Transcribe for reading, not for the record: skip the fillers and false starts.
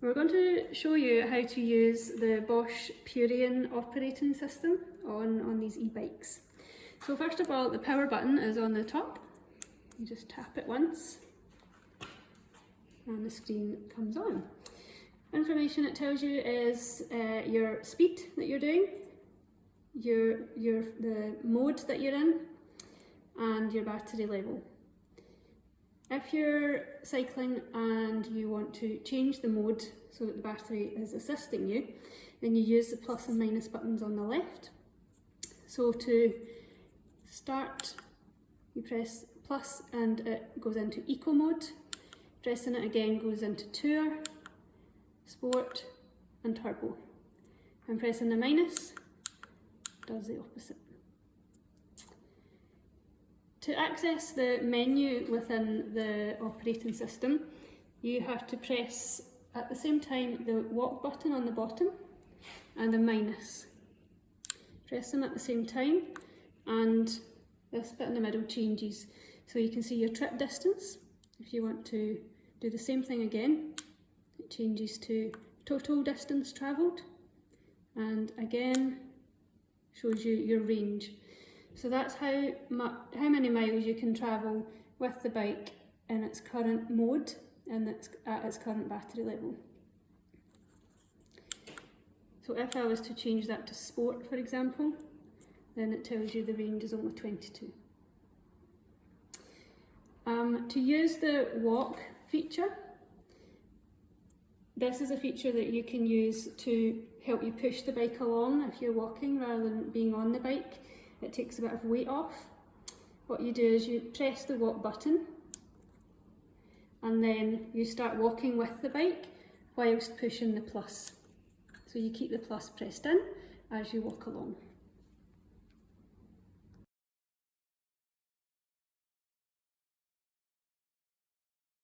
We're going to show you how to use the Bosch Purion operating system on these e-bikes. So first of all, the power button is on the top. You just tap it once and the screen comes on. Information it tells you is your speed that you're doing, the mode that you're in, and your battery level. If you're cycling and you want to change the mode so that the battery is assisting you, then you use the plus and minus buttons on the left. So to start, you press plus and it goes into eco mode. Pressing it again goes into tour, sport and turbo. And pressing the minus does the opposite. To access the menu within the operating system, you have to press at the same time the walk button on the bottom and the minus. Press them at the same time and this bit in the middle changes. So you can see your trip distance. If you want to do the same thing again, it changes to total distance travelled, and again shows you your range. So that's how many miles you can travel with the bike in its current mode and at its current battery level. So if I was to change that to sport, for example, then it tells you the range is only 22. To use the walk feature, this is a feature that you can use to help you push the bike along if you're walking rather than being on the bike. It takes a bit of weight off. What you do is you press the walk button and then you start walking with the bike whilst pushing the plus. So you keep the plus pressed in as you walk along.